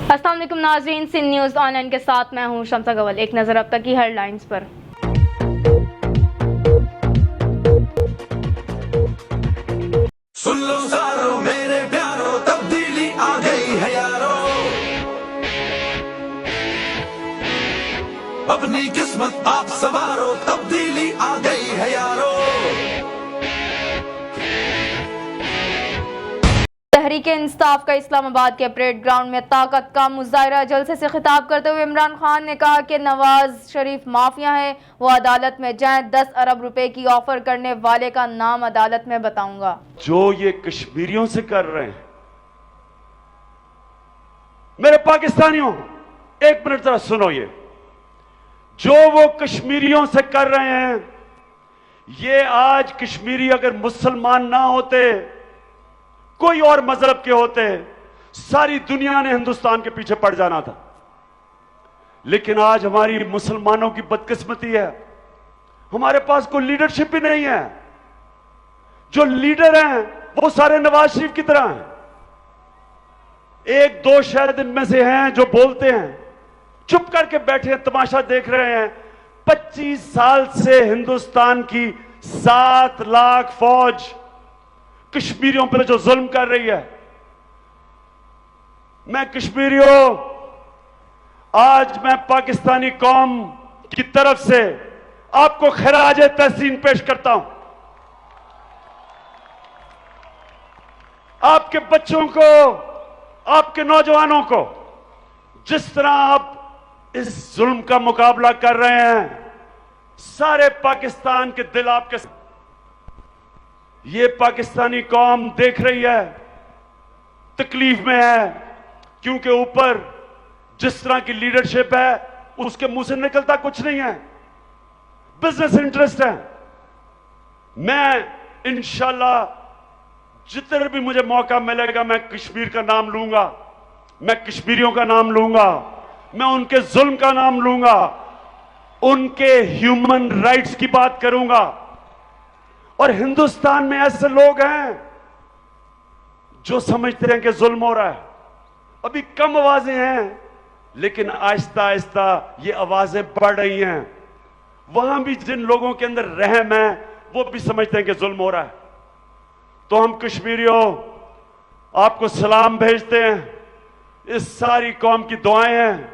अस्सलाम वालेकुम नाज़रीन, सिंध न्यूज़ ऑनलाइन के साथ मैं हूँ शम्सा गवल। एक नज़र अब तक की हेडलाइंस पर। सुन लो सारो मेरे प्यारो, तब्दीली आ गई है यारो, अपनी किस्मत आप सवारो, तब्दीली आ गई है यारो। तहरीक इंसाफ का इस्लामाबाद के परेड ग्राउंड में ताकत का मुजाहरा। जलसे से खिताब करते हुए इमरान खान ने कहा कि नवाज शरीफ माफिया है, वो अदालत में जाएं, 10 अरब रुपए की ऑफर करने वाले का नाम अदालत में बताऊंगा। जो ये कश्मीरियों से कर रहे हैं, मेरे पाकिस्तानियों एक मिनट जरा सुनो, ये जो वो कश्मीरियों से कर रहे हैं, ये आज कश्मीरी अगर मुसलमान ना होते, कोई और मजहब के होते, सारी दुनिया ने हिंदुस्तान के पीछे पड़ जाना था। लेकिन आज हमारी मुसलमानों की बदकिस्मती है, हमारे पास कोई लीडरशिप ही नहीं है। जो लीडर हैं वो सारे नवाज शरीफ की तरह हैं। एक दो शायद इनमें से हैं जो बोलते हैं, चुप करके बैठे हैं, तमाशा देख रहे हैं। 25 साल से हिंदुस्तान की 7 लाख फौज कश्मीरियों पर जो जुल्म कर रही है। मैं कश्मीरियों, आज मैं पाकिस्तानी कौम की तरफ से आपको खराज तहसीन पेश करता हूं। आपके बच्चों को, आपके नौजवानों को, जिस तरह आप इस जुल्म का मुकाबला कर रहे हैं, सारे पाकिस्तान के दिल आपके, ये पाकिस्तानी कौम देख रही है, तकलीफ में है, क्योंकि ऊपर जिस तरह की लीडरशिप है उसके मुंह से निकलता कुछ नहीं है, बिजनेस इंटरेस्ट है। मैं इंशाल्लाह जितने भी मुझे मौका मिलेगा मैं कश्मीर का नाम लूंगा, मैं कश्मीरियों का नाम लूंगा, मैं उनके जुल्म का नाम लूंगा, उनके ह्यूमन राइट्स की बात करूंगा। और हिंदुस्तान में ऐसे लोग हैं जो समझते हैं कि जुल्म हो रहा है। अभी कम आवाजें हैं, लेकिन आहिस्ता आहिस्ता ये आवाजें बढ़ रही हैं। वहां भी जिन लोगों के अंदर रहम है वो भी समझते हैं कि जुल्म हो रहा है। तो हम कश्मीरियों आपको सलाम भेजते हैं, इस सारी कौम की दुआएं हैं,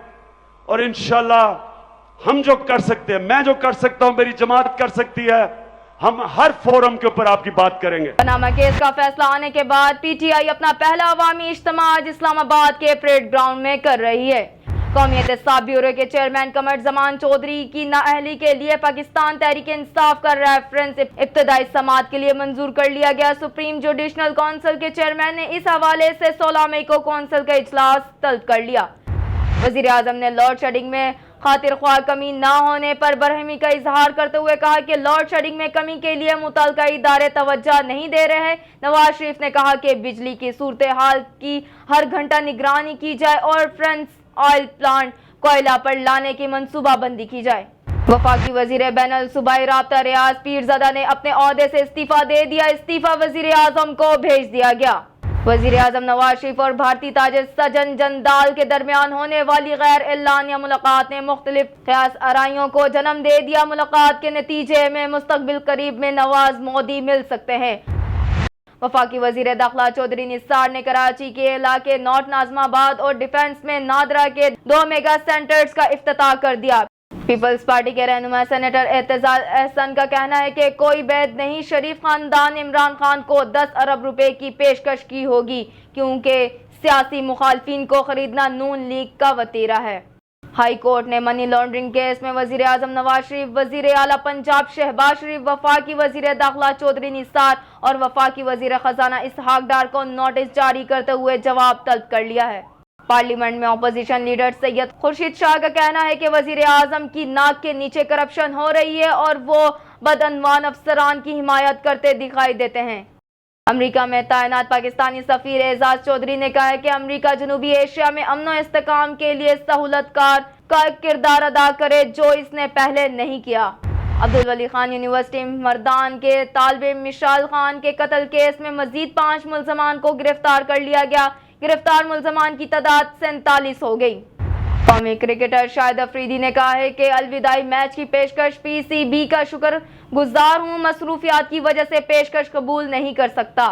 और इंशाल्लाह हम जो कर सकते हैं, मैं जो कर सकता हूं, मेरी जमात कर सकती है, हम हर फोरम के ऊपर आपकी बात करेंगे। पनामा केस का फैसला आने के बाद पीटीआई अपना पहला अवामी इज्तिमा आज इस्लामाबाद के परेड ग्राउंड में कर रही है। कौमी एहतसाब ब्यूरो के चेयरमैन कमर जमान चौधरी की नाअहली के लिए पाकिस्तान तहरीक इंसाफ का रेफरेंस इब्तदाई समाअत के लिए मंजूर कर लिया गया। सुप्रीम जुडिशनल काउंसिल के चेयरमैन ने इस हवाले से 16 मई को काउंसिल का इजलास तलब कर लिया। वजीर आजम ने लोड शेडिंग में खातिर ख्वाह कमी न होने पर बरहमी का इजहार करते हुए कहा कि लोड शेडिंग में कमी के लिए मुतल्लिका इदारे तवज्जो नहीं दे रहे हैं। नवाज शरीफ ने कहा कि बिजली की सूरत हाल की हर घंटा निगरानी की जाए और फ्रेंच ऑयल प्लांट कोयला पर लाने की मंसूबाबंदी की जाए। वफाकी वजीर बैनुल सूबाई राब्ता रियाज पीरज़ादा ने अपने ओहदे से इस्तीफा दे दिया। इस्तीफा वजीर आजम को भेज दिया गया। वजीर आजम नवाज शरीफ और भारतीय ताजिर सजन जंदाल के दरमियान होने वाली गैर एलानिया मुलाकात ने मुख्तलिफ ख्यास आराइयों को जन्म दे दिया। मुलाकात के नतीजे में मुस्तकबिल करीब में नवाज मोदी मिल सकते हैं। वफाकी वजीर दाखिला चौधरी निसार ने कराची के इलाके नॉर्थ नाजमाबाद और डिफेंस में नादरा के 2 मेगा सेंटर्स का इफ्तिताह कर दिया। पीपल्स पार्टी के रहनुमा सेनेटर एतजाज एहसन का कहना है कि कोई बैद नहीं, शरीफ खानदान इमरान खान को 10 अरब रुपए की पेशकश की होगी, क्योंकि सियासी मुखालफिन को खरीदना नून लीग का वतीरा है। हाई कोर्ट ने मनी लॉन्ड्रिंग केस में वजीर आजम नवाज शरीफ, वजीर आला पंजाब शहबाज शरीफ, वफाकी वजीर दाखिला चौधरी निसार और वफाकी वजीर खजाना इसहाक डार को नोटिस जारी करते हुए जवाब तलब कर लिया है। पार्लियामेंट में अपोजिशन लीडर सैयद खुर्शीद शाह का कहना है कि वजीर आजम की नाक के नीचे करप्शन हो रही है और वो बदअनवान अफसरान की हिमायत करते दिखाई देते हैं। अमेरिका में तैनात पाकिस्तानी सफीर एजाज चौधरी ने कहा है कि अमेरिका जनूबी एशिया में अमन और इस्तेकाम के लिए सहूलतकार का किरदार अदा करे, जो इसने पहले नहीं किया। अब्दुल वली खान यूनिवर्सिटी मर्दान के तालिब मिशाल खान के कत्ल केस में मजीद 5 मुल्जमान को गिरफ्तार कर लिया गया। गिरफ्तार मुलजमान की तादाद 47 हो गई। कौमी क्रिकेटर शाहिद अफरीदी ने कहा है कि अलविदाई मैच की पेशकश पीसीबी का शुक्र गुजार हूँ, मसरूफियात की वजह से पेशकश कबूल नहीं कर सकता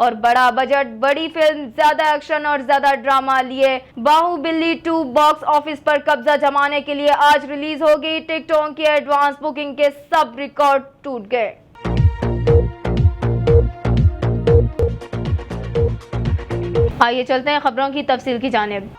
और बड़ा बजट, बड़ी फिल्म, ज्यादा एक्शन और ज्यादा ड्रामा लिए बाहुबली 2 बॉक्स ऑफिस पर कब्जा जमाने के लिए आज रिलीज होगी। टिकटॉक की एडवांस बुकिंग के सब रिकॉर्ड टूट गए। आइए चलते हैं खबरों की तफसील की जानिब।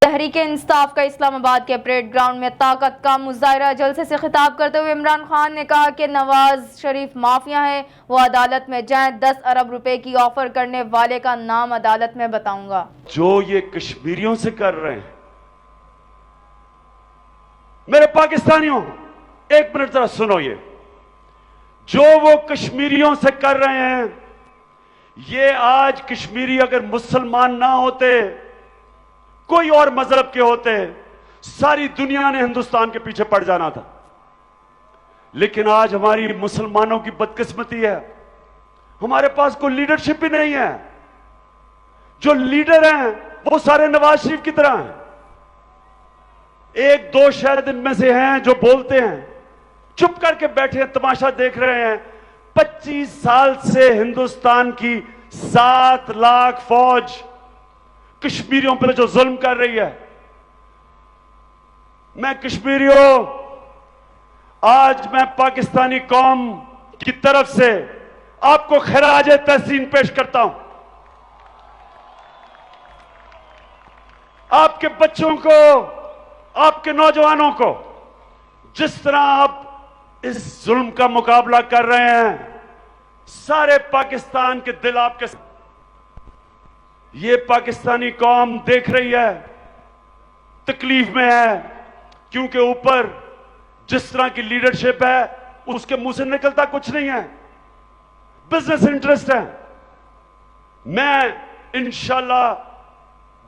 तहरीक इंसाफ का इस्लामाबाद के परेड ग्राउंड में ताकत का मुजाहरा। जलसे से खिताब करते हुए इमरान खान ने कहा कि नवाज शरीफ माफिया है, वो अदालत में जाएं, 10 अरब रुपए की ऑफर करने वाले का नाम अदालत में बताऊंगा। जो ये कश्मीरियों से कर रहे हैं, मेरे पाकिस्तानियों, एक मिनट जरा सुनो, ये जो वो कश्मीरियों से कर रहे हैं, ये आज कश्मीरी अगर मुसलमान ना होते, कोई और मजहब के होते, सारी दुनिया ने हिंदुस्तान के पीछे पड़ जाना था। लेकिन आज हमारी मुसलमानों की बदकिस्मती है, हमारे पास कोई लीडरशिप ही नहीं है। जो लीडर हैं वो सारे नवाज शरीफ की तरह हैं। एक दो शायद इनमें से हैं जो बोलते हैं, चुप करके बैठे हैं, तमाशा देख रहे हैं। 25 साल से हिंदुस्तान की 7 लाख फौज कश्मीरियों पर जो जुल्म कर रही है। मैं कश्मीरियों, आज मैं पाकिस्तानी कौम की तरफ से आपको खराज तहसीन पेश करता हूं। आपके बच्चों को, आपके नौजवानों को, जिस तरह आप इस जुल्म का मुकाबला कर रहे हैं, सारे पाकिस्तान के दिल आपके, ये पाकिस्तानी कौम देख रही है, तकलीफ में है, क्योंकि ऊपर जिस तरह की लीडरशिप है उसके मुंह से निकलता कुछ नहीं है, बिजनेस इंटरेस्ट है। मैं इंशाल्लाह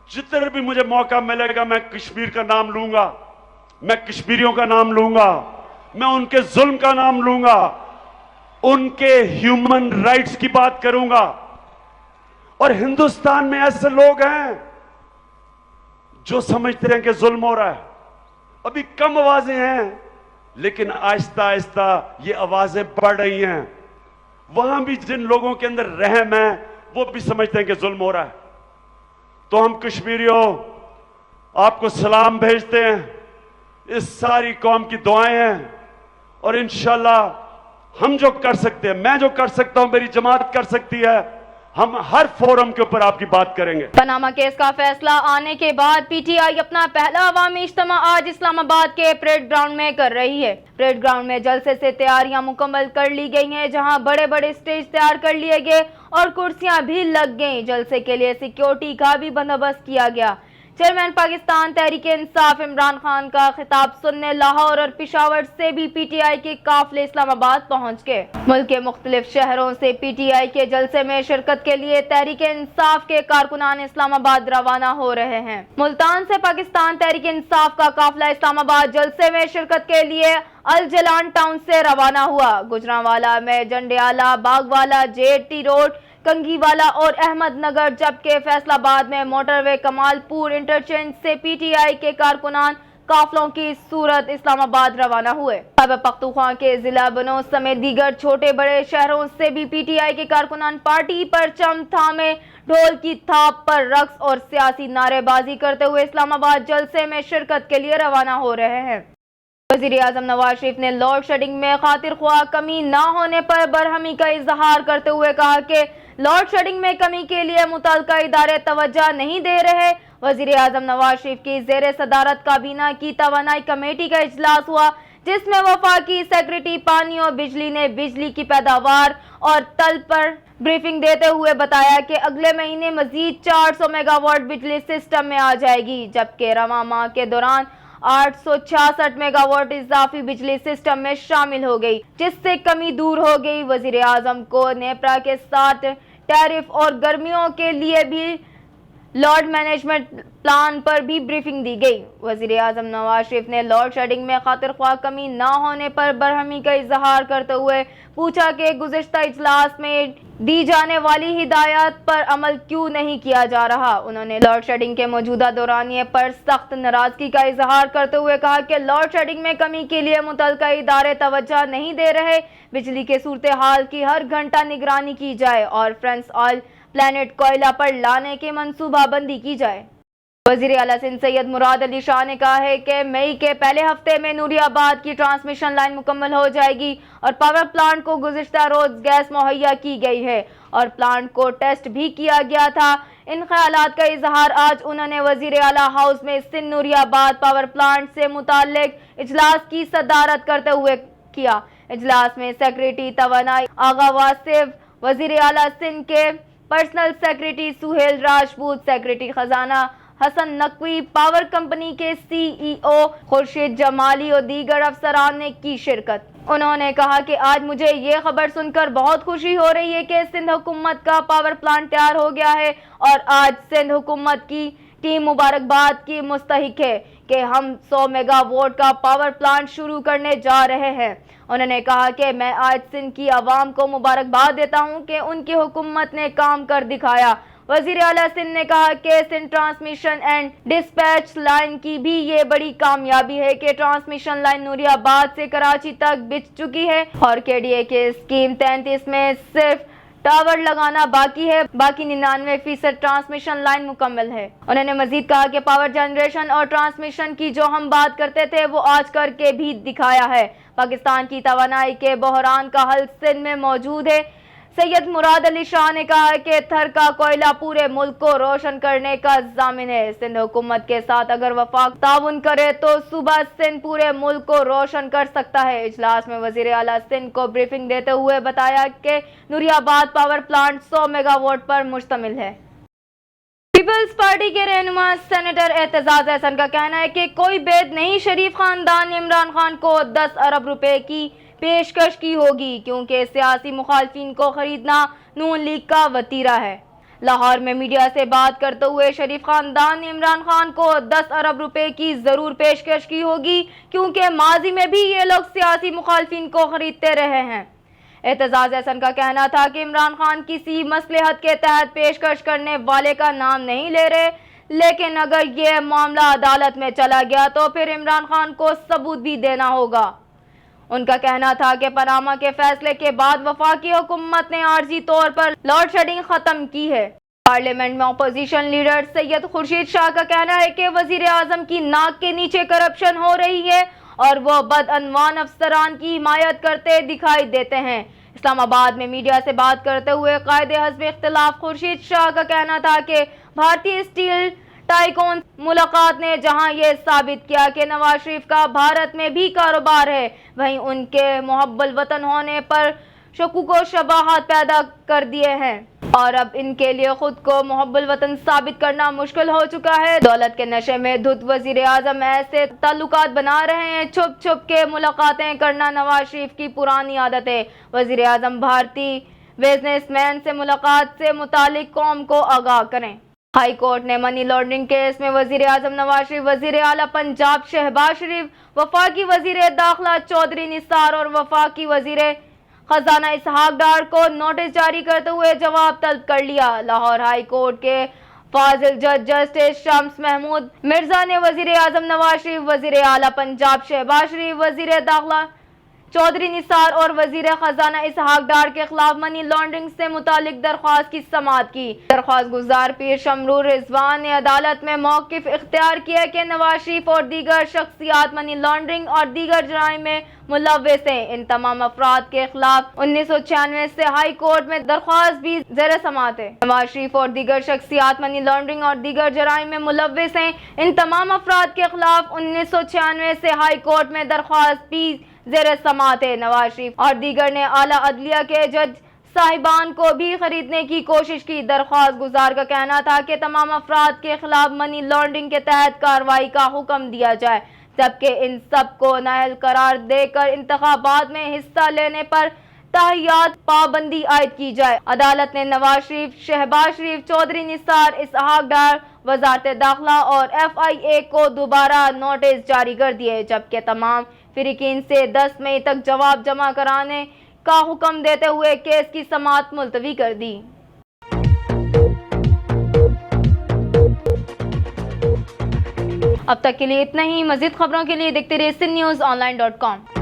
जितने भी मुझे मौका मिलेगा मैं कश्मीर का नाम लूंगा, मैं कश्मीरियों का नाम लूंगा, मैं उनके जुल्म का नाम लूंगा, उनके ह्यूमन राइट्स की बात करूंगा। और हिंदुस्तान में ऐसे लोग हैं जो समझते हैं कि जुल्म हो रहा है। अभी कम आवाजें हैं, लेकिन आहिस्ता आहिस्ता ये आवाजें बढ़ रही हैं। वहां भी जिन लोगों के अंदर रहम है वो भी समझते हैं कि जुल्म हो रहा है। तो हम कश्मीरियों आपको सलाम भेजते हैं, इस सारी कौम की दुआएं हैं, और इंशाल्लाह हम जो कर सकते हैं, मैं जो कर सकता हूं, मेरी जमात कर सकती है, हम हर फोरम के ऊपर आपकी बात करेंगे। पनामा केस का फैसला आने के बाद पीटीआई अपना पहला अवामी इज्तिमा आज इस्लामाबाद के परेड ग्राउंड में कर रही है। परेड ग्राउंड में जलसे से तैयारियां मुकम्मल कर ली गई हैं, जहां बड़े बड़े स्टेज तैयार कर लिए गए और कुर्सियां भी लग गई। जलसे के लिए सिक्योरिटी का भी बंदोबस्त किया गया। चेयरमैन पाकिस्तान तहरीक इंसाफ इमरान खान का खिताब सुनने लाहौर और पिशावर से भी पीटीआई के काफिले इस्लामाबाद पहुंच गए। मुल्क के मुख्तलिफ शहरों से पीटीआई के जलसे में शिरकत के लिए तहरीक इंसाफ के कारकुनान इस्लामाबाद रवाना हो रहे हैं। मुल्तान से पाकिस्तान तहरीक इंसाफ का काफिला इस्लामाबाद जलसे में शिरकत के लिए अल जलान टाउन से रवाना हुआ। गुजरांवाला में जंडियाला, बागवाला, जेटी रोड, कंगीवाला और अहमद नगर, जबकि फैसलाबाद में मोटरवे कमालपुर इंटरचेंज से पीटीआई के कारकुनान काफिलों की सूरत इस्लामाबाद रवाना हुए। खैबर पख्तूनख्वा के जिला बनोज समेत दीगर छोटे बड़े शहरों से भी पीटीआई के कारकुनान पार्टी पर परचम थामे, ढोल की थाप पर रक्स और सियासी नारेबाजी करते हुए इस्लामाबाद जलसे में शिरकत के लिए रवाना हो रहे हैं। वज़ीर-ए-आज़म नवाज शरीफ ने लोड शेडिंग में खातिर ख्वाह कमी न होने पर बरहमी का इजहार करते हुए कहा कि लोड शेडिंग में कमी के लिए मुतल्लिका इदारे तवज्जो नहीं दे रहे। वज़ीर-ए-आज़म नवाज शरीफ की ज़ेर सदारत काबीना की तवानाई कमेटी का इजलास हुआ, जिसमें वफाकी सेक्रेटरी पानी और बिजली ने बिजली की पैदावार और तल पर ब्रीफिंग देते हुए बताया कि अगले महीने मजीद 400 मेगावाट बिजली सिस्टम में आ जाएगी, जबकि रवां माह के दौरान 866 मेगावाट इजाफी बिजली सिस्टम में शामिल हो गई, जिससे कमी दूर हो गई। वज़ीर-ए-आज़म को नेपरा के साथ टैरिफ और गर्मियों के लिए भी लॉर्ड मैनेजमेंट प्लान पर भी ब्रीफिंग दी गई। वजीर आजम नवाज शरीफ ने लॉर्ड शेडिंग में खातिर ख्वाह कमी न होने पर बरहमी का इजहार करते हुए पूछा कि गुज़िश्ता इजलास में दी जाने वाली हिदायत पर अमल क्यों नहीं किया जा रहा। उन्होंने लॉर्ड शेडिंग के मौजूदा दौरानिए पर सख्त नाराजगी का इजहार करते हुए कहा कि लॉर्ड शेडिंग में कमी के लिए मुतल्लिका इदारे तवज्जो नहीं दे रहे, बिजली के सूरत हाल की हर घंटा निगरानी की जाए और फ्रेंड्स ऑयल प्लैनेट कोयला पर लाने की मंसूबाबंदी की जाए। वज़ीर आला सिंध सैयद मुराद अली शाह ने कहा है कि मई के पहले हफ्ते में नूरियाबाद की ट्रांसमिशन लाइन मुकम्मल हो जाएगी और पावर प्लांट को गुज़िश्ता रोज गैस मुहैया की गई है और प्लांट को टेस्ट भी किया गया था। इन ख्यालात का इजहार आज उन्होंने वज़ीर आला हाउस में सिंध नूरियाबाद पावर प्लांट से मुताल्लिक इजलास की सदारत करते हुए किया। इजलास में सेक्रेटरी तवानाई आगा वासिफ, वज़ीर आला सिंध के personal secretary Suhail Rajput, secretary खजाना हसन नकवी, पावर कंपनी के CEO खुर्शीद जमाली और दीगर अफसरान ने की शिरकत। उन्होंने कहा कि आज मुझे ये खबर सुनकर बहुत खुशी हो रही है कि सिंध हुकूमत का पावर प्लांट तैयार हो गया है और आज सिंध हुकूमत की टीम मुबारकबाद की मुस्तहिक है कि हम 100 मेगावाट का पावर प्लांट शुरू करने जा रहे हैं। उन्होंने कहा कि मैं आज सिंध की आवाम को मुबारकबाद देता हूं कि उनकी हुकूमत ने काम कर दिखाया। वज़ीर आला सिंध ने कहा कि Sindh transmission and dispatch line की भी ये बड़ी कामयाबी है कि ट्रांसमिशन लाइन नूरियाबाद से कराची तक बिछ चुकी है और KDA के स्कीम 33 में सिर्फ टावर लगाना बाकी है, बाकी 99% ट्रांसमिशन लाइन मुकम्मल है। उन्होंने मजीद कहा कि पावर जनरेशन और ट्रांसमिशन की जो हम बात करते थे वो आज करके भी दिखाया है। पाकिस्तान की तवानाई के बहरान का हल सिंध में मौजूद है। सैयद मुराद अली शाह ने कहा कि थर का कोयला पूरे मुल्क को रोशन करने का जामिन है। सिंध हुकूमत के साथ अगर वफाक ताउन करे तो सुबह सिंध पूरे मुल्क को रोशन कर सकता है। इजलास में वजीर आला सिंध को ब्रीफिंग देते हुए बताया कि नूरियाबाद पावर प्लांट 100 मेगावाट पर मुश्तमिल है। पीपल्स पार्टी के रहनुमा सेनेटर एतजाज अहसन का कहना है कि कोई बेद नहीं, शरीफ खानदान ने इमरान खान को 10 अरब रुपए की पेशकश की होगी क्योंकि सियासी मुखालफिन को खरीदना नून लीग का वतीरा है। लाहौर में मीडिया से बात करते हुए शरीफ खानदान ने इमरान खान को 10 अरब रुपए की जरूर पेशकश की होगी क्योंकि माजी में भी ये लोग सियासी मुखालफिन को खरीदते रहे हैं। एतजाज अहसन का कहना था कि इमरान खान किसी मसलहत के तहत पेशकश करने वाले का नाम नहीं ले रहे, लेकिन अगर ये मामला अदालत में चला गया तो फिर इमरान खान को सबूत भी देना होगा। उनका कहना था कि पनामा के फैसले के बाद वफाकी हुकूमत ने आर्जी तौर पर लॉर्ड शेडिंग खत्म की है। पार्लियामेंट में अपोजिशन लीडर सैयद खुर्शीद शाह का कहना है कि वजीर आजम की नाक के नीचे करप्शन हो रही है और वो बदअनवान अफसरान की हिमायत करते दिखाई देते हैं। इस्लामाबाद में मीडिया से बात करते हुए कायदे हस्ब इख्तिलाफ खुर्शीद शाह का कहना था कि भारतीय स्टील टाइकोन मुलाकात ने जहां ये साबित किया कि नवाज शरीफ का भारत में भी कारोबार है, वहीं उनके मुहब्बल वतन होने पर शकूक व शबाहत पैदा कर दिए हैं और अब इनके लिए खुद को मुहब्बल वतन साबित करना मुश्किल हो चुका है। दौलत के नशे में धुत वजीर आजम ऐसे ताल्लुकात बना रहे हैं, छुप छुप के मुलाकातें करना नवाज शरीफ की पुरानी आदत है। वजीर आजम भारतीय बिजनेसमैन से मुलाकात से मुतालिक कौम को आगाह करें। हाई कोर्ट ने मनी लॉन्ड्रिंग केस में वजीर आजम नवाज शरीफ, वजीर आला पंजाब शहबाज शरीफ, वफाकी वजीर दाखिला चौधरी निसार और वफाकी वजीर खजाना इसहाक डार को नोटिस जारी करते हुए जवाब तलब कर लिया। लाहौर हाई कोर्ट के फाजिल जज जस्टिस शम्स महमूद मिर्जा ने वजीर आजम नवाज शरीफ, वजीर आला पंजाब शहबाज शरीफ, वजीर दाखिला चौधरी निसार और वजीर खजाना इसहाक डार के खिलाफ मनी लॉन्ड्रिंग से मुतालिक दरख्वास्त की समाअत की। दरख्वास्त गुजार पीर शमरूर रिजवान ने अदालत में मौकिफ इख्तियार किया कि नवाज शरीफ और दीगर शख्सियात मनी लॉन्ड्रिंग और दीगर जराइम में मुलव्विस हैं। इन तमाम अफराद के खिलाफ 1996 से हाई कोर्ट में दरख्वास्त भी ज़ेर समाअत है। नवाज शरीफ और दीगर शख्सियात मनी लॉन्ड्रिंग और दीगर जराइम में मुलव्विस हैं। इन तमाम अफराद के खिलाफ 1996 से हाई कोर्ट में दरख्वास्त भी ज़ेर समाअत है। नवाज शरीफ और दीगर ने आला अदलिया के जज साहिबान को भी खरीदने की कोशिश की। दरख्वास्त गुजार का कहना था कि तमाम अफराद के खिलाफ मनी लॉन्ड्रिंग के तहत कार्रवाई का हुक्म दिया जाए, जबकि इन सब को नाअहल करार देकर इंतखाबात में हिस्सा लेने पर تاحیات پابندی عائد کی جائے۔ عدالت نے نواز شریف، شہباز شریف، چودھری نثار، اسحاق ڈار، وزارت داخلہ اور FIA کو دوبارہ نوٹس جاری کر دیے، جبکہ تمام فریقین سے 10 مئی تک جواب جمع کرانے کا حکم دیتے ہوئے کیس کی سماعت ملتوی کر دی۔ اب تک کے لیے اتنا ہی۔ مزید خبروں کے لیے دیکھتے رہیے SindNews Online.com۔